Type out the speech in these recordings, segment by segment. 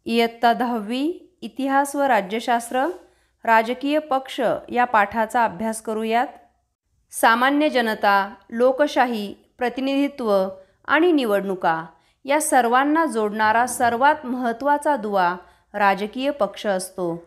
इयत्ता 10वी इतिहास व राज्यशास्त्र राजकीय पक्ष या पाठाचा अभ्यास करूयात. सामान्य जनता, लोकशाही, प्रतिनिधित्व आणि निवडणुका या सर्वांना जोडणारा सर्वात महत्त्वाचा दुवा राजकीय पक्ष असतो.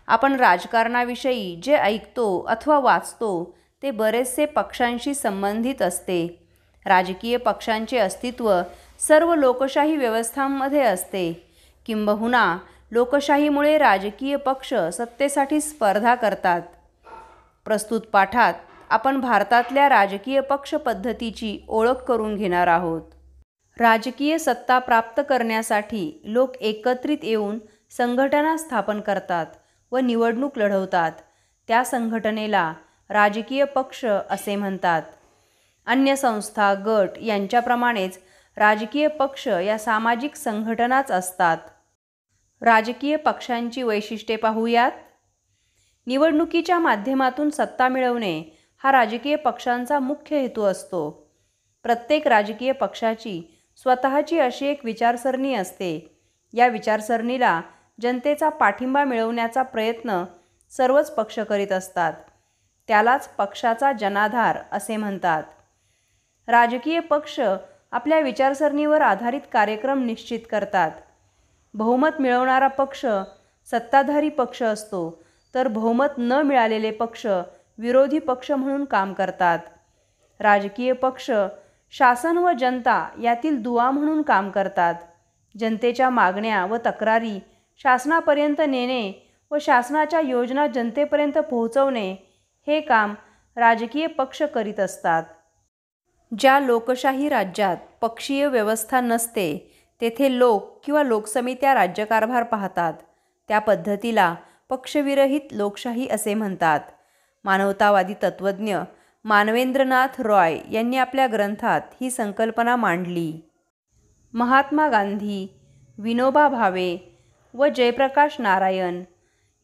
आपण राजकारणाविषयी जे ऐकतो अथवा वाचतो ते बरेचसे पक्षांशी संबंधित असते. राजकीय पक्षांचे अस्तित्व सर्व लोकशाही व्यवस्थांमध्ये असते. किंबहुना लोकशाहीमुळे राजकीय पक्ष सत्तेसाठी स्पर्धा करतात. प्रस्तुत पाठात आपण भारतातल्या राजकीय पक्ष पद्धतीची ओळख करून घेणार आहोत. राजकीय सत्ता प्राप्त करण्यासाठी लोक एकत्रित येऊन संघटना स्थापन करतात व निवडणूक लढवतात. त्या संघटनेला राजकीय पक्ष असे म्हणतात. अन्य संस्था, गट यांच्याप्रमाणेच राजकीय पक्ष या सामाजिक संघटनाच असतात. राजकीय पक्षांची वैशिष्ट्ये पाहूयात. निवडणुकीच्या माध्यमातून सत्ता मिळवणे हा राजकीय पक्षांचा मुख्य हेतू असतो. प्रत्येक राजकीय पक्षाची स्वतःची अशी एक विचारसरणी असते. या विचारसरणीला जनतेचा पाठिंबा मिळवण्याचा प्रयत्न सर्वच पक्ष करीत असतात. त्यालाच पक्षाचा जनाधार असे म्हणतात. राजकीय पक्ष आपल्या विचारसरणीवर आधारित कार्यक्रम निश्चित करतात. बहुमत मिळवणारा पक्ष सत्ताधारी पक्ष असतो, तर बहुमत न मिळालेले पक्ष विरोधी पक्ष म्हणून काम करतात. राजकीय पक्ष शासन व जनता यातील दुवा म्हणून काम करतात. जनतेच्या मागण्या व तक्रारी शासनापर्यंत नेणे व शासनाच्या योजना जनतेपर्यंत पोहोचवणे हे काम राजकीय पक्ष करीत असतात. ज्या लोकशाही राज्यात पक्षीय व्यवस्था नसते तेथे लोक किंवा लोकसमित्या राज्यकारभार पाहतात. त्या पद्धतीला पक्षविरहित लोकशाही असे म्हणतात. मानवतावादी तत्त्वज्ञ मानवेंद्रनाथ रॉय यांनी आपल्या ग्रंथात ही संकल्पना मांडली. महात्मा गांधी, विनोबा भावे व जयप्रकाश नारायण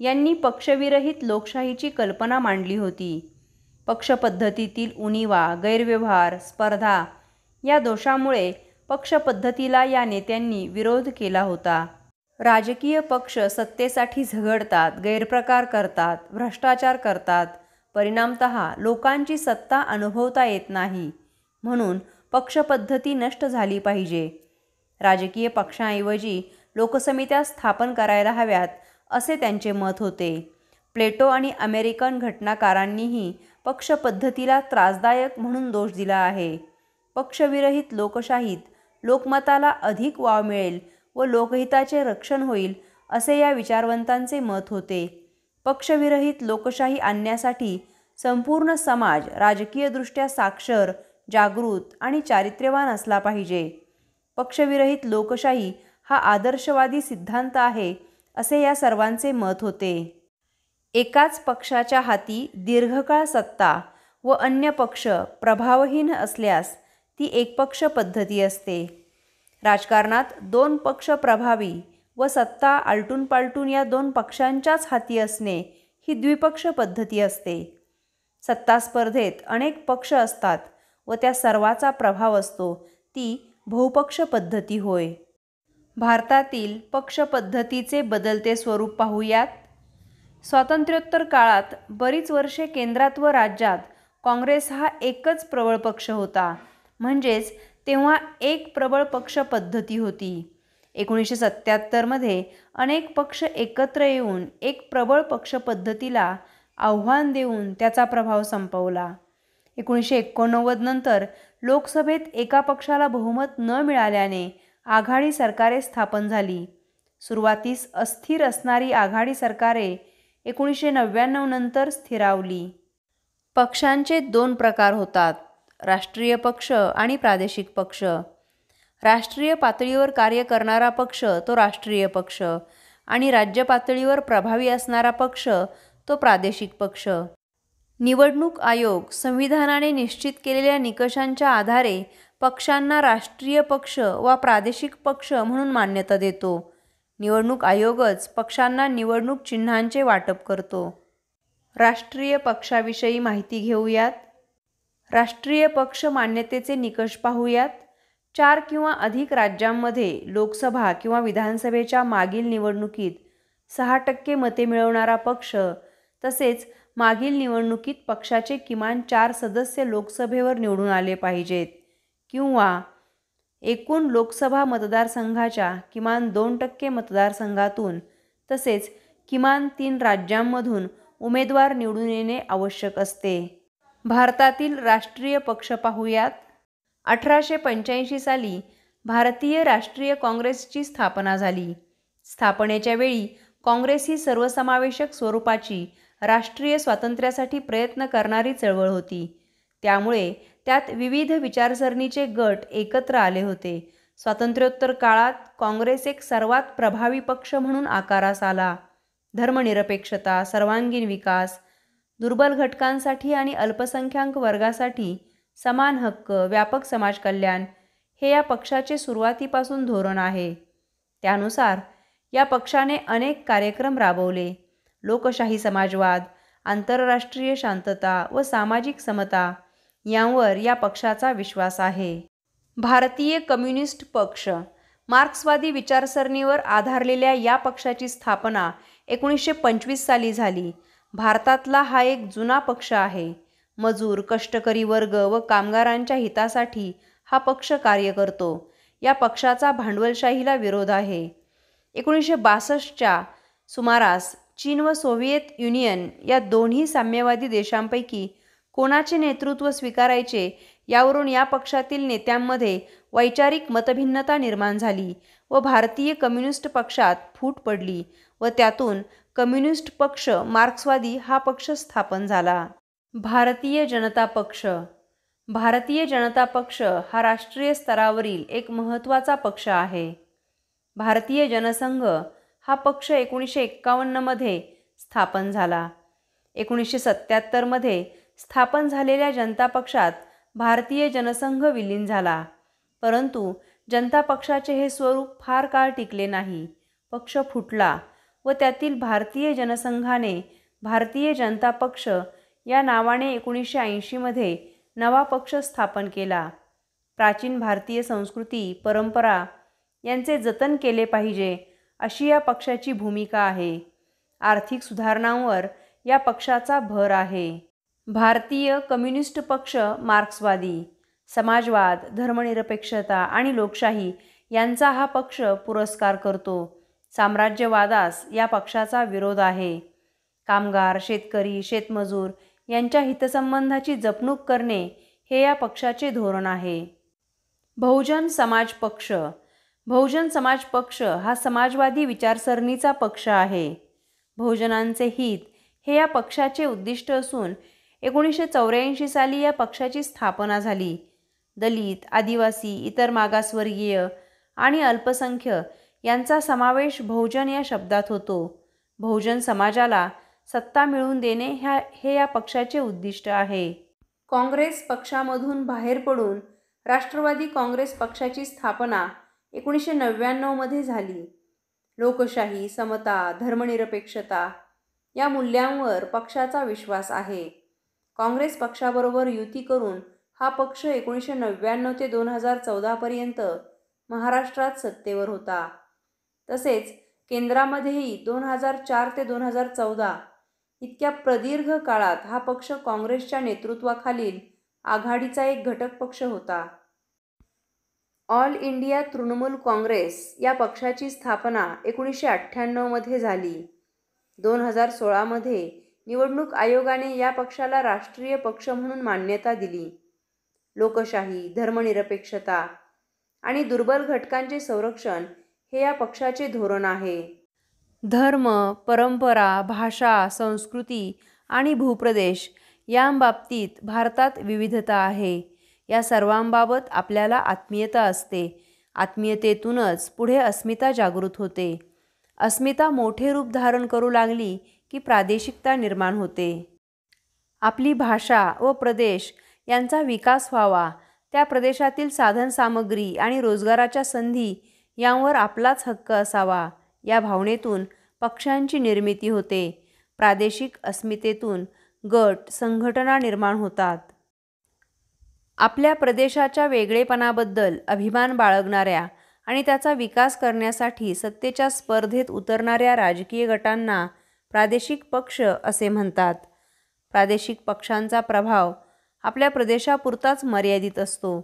यांनी पक्षविरहित लोकशाहीची कल्पना मांडली होती. पक्षपद्धतीतील उणिवा, गैरव्यवहार, स्पर्धा या दोषामुळे पक्षपद्धतीला या नेत्यांनी विरोध केला होता. राजकीय पक्ष सत्तेसाठी झगडतात, गैरप्रकार करतात, भ्रष्टाचार करतात. परिणामतः लोकांची सत्ता अनुभवता येत नाही. म्हणून पक्षपद्धती नष्ट झाली पाहिजे. राजकीय पक्षांऐवजी लोकसमित्या स्थापन करायला हव्यात असे त्यांचे मत होते. प्लेटो आणि अमेरिकन घटनाकारांनीही पक्षपद्धतीला त्रासदायक म्हणून दोष दिला आहे. पक्षविरहित लोकशाहीत लोकमताला अधिक वाव मिळेल व लोकहिताचे रक्षण होईल असे या विचारवंतांचे मत होते. पक्षविरहित लोकशाही आणण्यासाठी संपूर्ण समाज राजकीयदृष्ट्या साक्षर, जागृत आणि चारित्र्यवान असला पाहिजे. पक्षविरहित लोकशाही हा आदर्शवादी सिद्धांत आहे असे या सर्वांचे मत होते. एकाच पक्षाच्या हाती दीर्घकाळ सत्ता व अन्य पक्ष प्रभावहीन असल्यास ती एकपक्ष पद्धती असते. राजकारणात दोन पक्ष प्रभावी व सत्ता आलटून पालटून या दोन पक्षांच्याच हाती असणे ही द्विपक्ष पद्धती असते. सत्ता स्पर्धेत अनेक पक्ष असतात व त्या सर्वाचा प्रभाव असतो, ती बहुपक्ष पद्धती होय. भारतातील पक्षपद्धतीचे बदलते स्वरूप पाहूयात. स्वातंत्र्योत्तर काळात बरीच वर्षे केंद्रात व राज्यात काँग्रेस हा एकच प्रबळ पक्ष होता. म्हणजेच तेव्हा एक प्रबळ पक्ष पद्धती होती. 1977 अनेक पक्ष एकत्र येऊन एक प्रबळ पक्ष पद्धतीला आव्हान देऊन त्याचा प्रभाव संपवला. 1989 नंतर लोकसभेत एका पक्षाला बहुमत न मिळाल्याने आघाडी सरकारे स्थापन झाली. सुरुवातीस अस्थिर असणारी आघाडी सरकारे 1999 नंतर स्थिरावली. पक्षांचे दोन प्रकार होतात, राष्ट्रीय पक्ष आणि प्रादेशिक पक्ष. राष्ट्रीय पातळीवर कार्य करणारा पक्ष तो राष्ट्रीय पक्ष आणि राज्य पातळीवर प्रभावी असणारा पक्ष तो प्रादेशिक पक्ष. निवडणूक आयोग संविधानाने निश्चित केलेल्या निकषांच्या आधारे पक्षांना राष्ट्रीय पक्ष वा प्रादेशिक पक्ष म्हणून मान्यता देतो. निवडणूक आयोगच पक्षांना निवडणूक चिन्हांचे वाटप करतो. राष्ट्रीय पक्षाविषयी माहिती घेऊयात. राष्ट्रीय पक्ष मान्यतेचे निकष पाहूयात. 4 किंवा अधिक राज्यांमध्ये लोकसभा किंवा विधानसभेच्या मागील निवडणुकीत 6% मते मिळवणारा पक्ष तसेच मागील निवडणुकीत पक्षाचे किमान 4 सदस्य लोकसभेवर निवडून आले पाहिजेत किंवा एकूण लोकसभा मतदारसंघाच्या किमान 2% मतदारसंघातून तसेच किमान 3 राज्यांमधून उमेदवार निवडून येणे आवश्यक असते. भारतातील राष्ट्रीय पक्ष पाहूयात. 1885 साली भारतीय राष्ट्रीय काँग्रेसची स्थापना झाली. स्थापनेच्या वेळी काँग्रेस ही सर्वसमावेशक स्वरूपाची राष्ट्रीय स्वातंत्र्यासाठी प्रयत्न करणारी चळवळ होती. त्यामुळे त्यात विविध विचारसरणीचे गट एकत्र आले होते. स्वातंत्र्योत्तर काळात काँग्रेस एक सर्वात प्रभावी पक्ष म्हणून आकारास आला. धर्मनिरपेक्षता, सर्वांगीण विकास, दुर्बल घटकांसाठी आणि अल्पसंख्याक वर्गासाठी समान हक्क, व्यापक समाज कल्याण हे या पक्षाचे सुरुवातीपासून धोरण आहे. त्यानुसार या पक्षाने अनेक कार्यक्रम राबवले. लोकशाही, समाजवाद, आंतरराष्ट्रीय शांतता व सामाजिक समता यांवर या पक्षाचा विश्वास आहे. भारतीय कम्युनिस्ट पक्ष मार्क्सवादी विचारसरणीवर आधारलेल्या या पक्षाची स्थापना 1925 साली झाली. भारतातला हा एक जुना पक्ष आहे. मजूर, कष्टकरी वर्ग व कामगारांच्या हितासाठी हा पक्ष कार्य करतो. या पक्षाचा भांडवलशाहीला विरोध आहे. 1962च्या सुमारास चीन व सोव्हिएत युनियन या दोन्ही साम्यवादी देशांपैकी कोणाचे नेतृत्व स्वीकारायचे यावरून या पक्षातील नेत्यांमध्ये वैचारिक मतभिन्नता निर्माण झाली व भारतीय कम्युनिस्ट पक्षात फूट पडली व त्यातून कम्युनिस्ट पक्ष मार्क्सवादी हा पक्ष स्थापन झाला. भारतीय जनता पक्ष. भारतीय जनता पक्ष हा राष्ट्रीय स्तरावरील एक महत्त्वाचा पक्ष आहे. भारतीय जनसंघ हा पक्ष 1951 मध्ये स्थापन झाला. 1977 मध्ये स्थापन झालेल्या जनता पक्षात भारतीय जनसंघ विलीन झाला. परंतु जनता पक्षाचे हे स्वरूप फार काळ टिकले नाही. पक्ष फुटला व त्यातील भारतीय जनसंघाने भारतीय जनता पक्ष या नावाने 1980 मध्ये नवा पक्ष स्थापन केला. प्राचीन भारतीय संस्कृती, परंपरा यांचे जतन केले पाहिजे अशी या पक्षाची भूमिका आहे. आर्थिक सुधारणांवर या पक्षाचा भर आहे. भारतीय कम्युनिस्ट पक्ष मार्क्सवादी, समाजवाद, धर्मनिरपेक्षता आणि लोकशाही यांचा हा पक्ष पुरस्कार करतो. साम्राज्यवादास या पक्षाचा विरोध आहे. कामगार, शेतकरी, शेतमजूर यांच्या हितसंबंधाची जपणूक करणे हे या पक्षाचे धोरण आहे. बहुजन समाज पक्ष. बहुजन समाज पक्ष हा समाजवादी विचारसरणीचा पक्ष आहे. बहुजनांचे हित हे या पक्षाचे उद्दिष्ट असून 1984 साली या पक्षाची स्थापना झाली. दलित, आदिवासी, इतर मागासवर्गीय आणि अल्पसंख्य यांचा समावेश बहुजन या शब्दात होतो. बहुजन समाजाला सत्ता मिळवून देणे हे या पक्षाचे उद्दिष्ट आहे. काँग्रेस पक्षामधून बाहेर पडून राष्ट्रवादी काँग्रेस पक्षाची स्थापना 1999 मध्ये झाली. लोकशाही, समता, धर्मनिरपेक्षता या मूल्यांवर पक्षाचा विश्वास आहे. काँग्रेस पक्षाबरोबर युती करून हा पक्ष 1999 ते 2014 पर्यंत महाराष्ट्रात सत्तेवर होता. तसेच केंद्रामध्येही 2004 ते 2014 इतक्या प्रदीर्घ काळात हा पक्ष काँग्रेसच्या नेतृत्वाखालील आघाडीचा एक घटक पक्ष होता. ऑल इंडिया तृणमूल काँग्रेस या पक्षाची स्थापना 1998 मध्ये झाली. 2016 मध्ये निवडणूक आयोगाने या पक्षाला राष्ट्रीय पक्ष म्हणून मान्यता दिली. लोकशाही, धर्मनिरपेक्षता आणि दुर्बल घटकांचे संरक्षण हे या पक्षाचे धोरण आहे. धर्म, परंपरा, भाषा, संस्कृती आणि भूप्रदेश यांबाबतीत भारतात विविधता आहे. या सर्वांबाबत आपल्याला आत्मीयता असते. आत्मीयतेतूनच पुढे अस्मिता जागृत होते. अस्मिता मोठे रूप धारण करू लागली की प्रादेशिकता निर्माण होते. आपली भाषा व प्रदेश यांचा विकास व्हावा, त्या प्रदेशातील साधनसामग्री आणि रोजगाराच्या संधी यांवर आपलाच हक्क असावा, या भावनेतून पक्षांची निर्मिती होते. प्रादेशिक अस्मितेतून गट, संघटना निर्माण होतात. आपल्या प्रदेशाच्या वेगळेपणाबद्दल अभिमान बाळगणाऱ्या आणि त्याचा विकास करण्यासाठी सत्तेच्या स्पर्धेत उतरणाऱ्या राजकीय गटांना प्रादेशिक पक्ष असे म्हणतात. प्रादेशिक पक्षांचा प्रभाव आपल्या प्रदेशापुरताच मर्यादित असतो.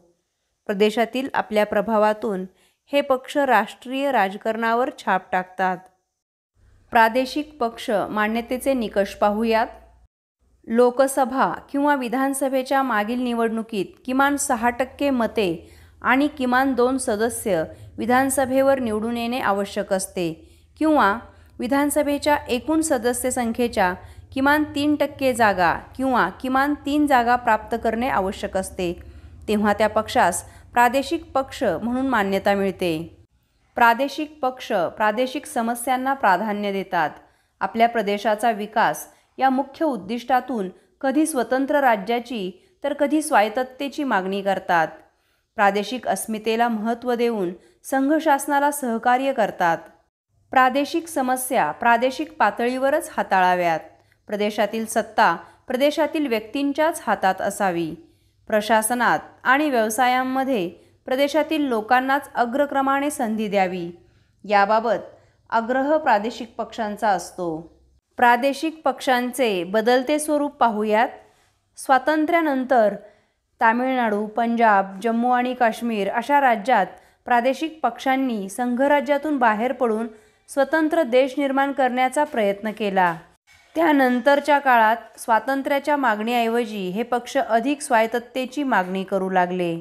प्रदेशातील आपल्या प्रभावातून हे पक्ष राष्ट्रीय राजकारणावर छाप टाकतात. प्रादेशिक पक्ष मान्यतेचे निकष पाहूयात. लोकसभा किंवा विधानसभेच्या मागील निवडणुकीत किमान 6% मते आणि किमान 2 सदस्य विधानसभेवर निवडून येणे आवश्यक असते किंवा विधानसभेच्या एकूण सदस्य संख्येच्या किमान 3% जागा किंवा किमान 3 जागा प्राप्त करणे आवश्यक असते, तेव्हा त्या पक्षास प्रादेशिक पक्ष म्हणून मान्यता मिळते. प्रादेशिक पक्ष प्रादेशिक समस्यांना प्राधान्य देतात. आपल्या प्रदेशाचा विकास या मुख्य उद्दिष्टातून कधी स्वतंत्र राज्याची तर कधी स्वायत्ततेची मागणी करतात. प्रादेशिक अस्मितेला महत्त्व देऊन संघ शासनाला सहकार्य करतात. प्रादेशिक समस्या प्रादेशिक पातळीवरच हाताळाव्यात. प्रदेशातील सत्ता प्रदेशातील व्यक्तींच्याच हातात असावी. प्रशासनात आणि व्यवसायांमध्ये प्रदेशातील लोकांनाच अग्रक्रमाने संधी द्यावी, याबाबत आग्रह प्रादेशिक पक्षांचा असतो. प्रादेशिक पक्षांचे बदलते स्वरूप पाहूयात. स्वातंत्र्यानंतर तामिळनाडू, पंजाब, जम्मू आणि काश्मीर अशा राज्यात प्रादेशिक पक्षांनी संघराज्यातून बाहेर पडून स्वतंत्र देश निर्माण करण्याचा प्रयत्न केला. त्यानंतरच्या काळात स्वातंत्र्याच्या मागणीऐवजी हे पक्ष अधिक स्वायत्ततेची मागणी करू लागले.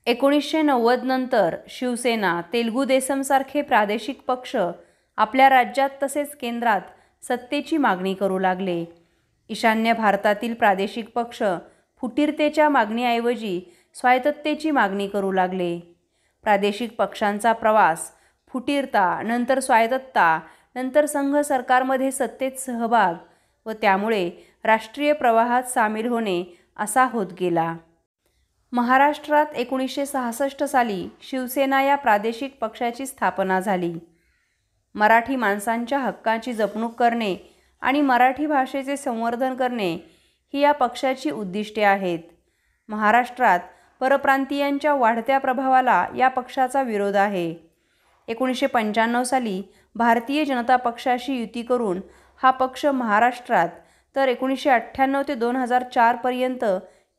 1990 नंतर शिवसेना, तेलुगू देसमसारखे प्रादेशिक पक्ष आपल्या राज्यात तसेच केंद्रात सत्तेची मागणी करू लागले. ईशान्य भारतातील प्रादेशिक पक्ष फुटीरतेच्या मागणीऐवजी स्वायत्ततेची मागणी करू लागले. प्रादेशिक पक्षांचा प्रवास फुटीरता, नंतर स्वायत्तता, नंतर संघ सरकारमध्ये सत्तेत सहभाग व त्यामुळे राष्ट्रीय प्रवाहात सामील होणे असा होत गेला. महाराष्ट्रात 1966 साली शिवसेना या प्रादेशिक पक्षाची स्थापना झाली. मराठी माणसांच्या हक्कांची जपणूक करणे आणि मराठी भाषेचे संवर्धन करणे ही या पक्षाची उद्दिष्टे आहेत. महाराष्ट्रात परप्रांतीयांच्या वाढत्या प्रभावाला या पक्षाचा विरोध आहे. 1995 साली भारतीय जनता पक्षाशी युती करून हा पक्ष महाराष्ट्रात तर 1998 ते 2004 पर्यंत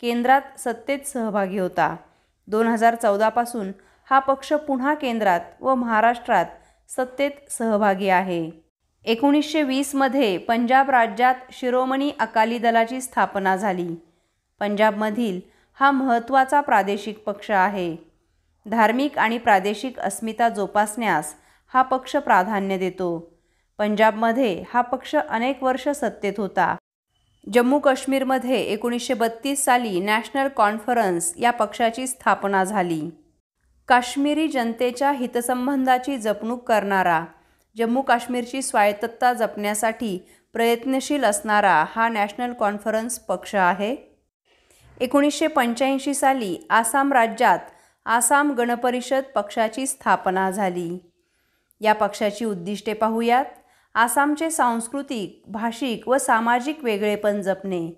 केंद्रात सत्तेत सहभागी होता. 2014 पासून हा पक्ष पुन्हा केंद्रात व महाराष्ट्रात सत्तेत सहभागी आहे. 1920 मध्ये पंजाब राज्यात शिरोमणी अकाली दलाची स्थापना झाली. पंजाबमधील हा महत्त्वाचा प्रादेशिक पक्ष आहे. धार्मिक आणि प्रादेशिक अस्मिता जोपासण्यास हा पक्ष प्राधान्य देतो. पंजाबमध्ये हा पक्ष अनेक वर्ष सत्तेत होता. जम्मू काश्मीरमध्ये 1932 साली नॅशनल कॉन्फरन्स या पक्षाची स्थापना झाली. काश्मीरी जनतेच्या हितसंबंधाची जपणूक करणारा, जम्मू काश्मीरची स्वायत्तता जपण्यासाठी प्रयत्नशील असणारा हा नॅशनल कॉन्फरन्स पक्ष आहे. 1985 साली आसाम राज्यात आसाम गण परिषद पक्षाची स्थापना झाली. या पक्षाची उद्दिष्टे पाहूयात. आसामचे सांस्कृतिक, भाषिक व सामाजिक वेगळेपण जपणे,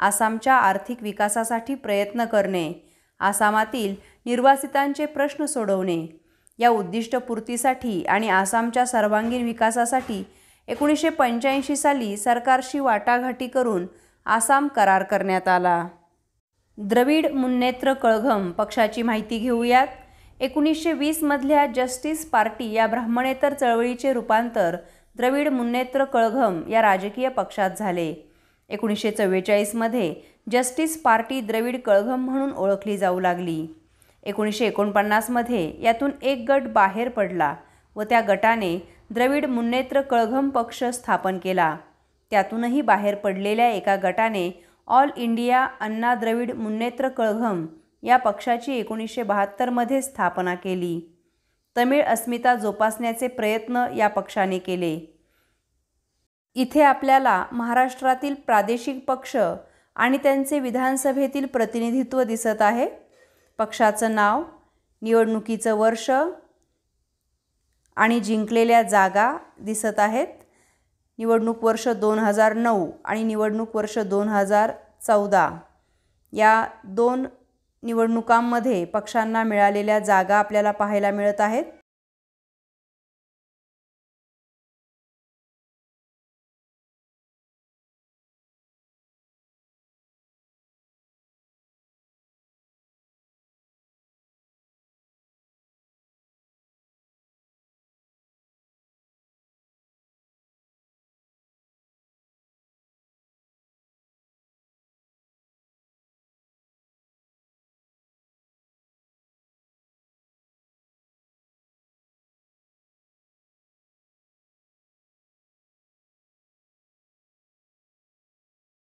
आसामच्या आर्थिक विकासासाठी प्रयत्न करणे, आसामातील निर्वासितांचे प्रश्न सोडवणे. या उद्दिष्टपूर्तीसाठी आणि आसामच्या सर्वांगीण विकासासाठी 1985 साली सरकारशी वाटाघाटी करून आसाम करार करण्यात आला. द्रविड मुन्नेत्र कळघम पक्षाची माहिती घेऊयात. 1920 मधल्या जस्टिस पार्टी या ब्राह्मणेतर चळवळीचे रूपांतर द्रविड मुन्नेत्र कळघम या राजकीय पक्षात झाले. 1944 मध्ये जस्टिस पार्टी द्रविड कळघम म्हणून ओळखली जाऊ लागली. 1949 मध्ये यातून एक गट बाहेर पडला व त्या गटाने द्रविड मुन्नेत्र कळघम पक्ष स्थापन केला. त्यातूनही बाहेर पडलेल्या एका गटाने ऑल इंडिया अण्णा द्रविड मुन्नेत्र कळघम या पक्षाची 1972 मध्ये स्थापना केली. तमिळ अस्मिता जोपासण्याचे प्रयत्न या पक्षाने केले. इथे आपल्याला महाराष्ट्रातील प्रादेशिक पक्ष आणि त्यांचे विधानसभेतील प्रतिनिधित्व दिसत आहे. पक्षाचं नाव, निवडणुकीचं वर्ष आणि जिंकलेल्या जागा दिसत आहेत. निवडणूक वर्ष 2009 आणि निवडणूक वर्ष 2014 या 2 निवडणुकांमध्ये पक्षांना मिळालेल्या जागा आपल्याला पाहायला मिळत आहेत.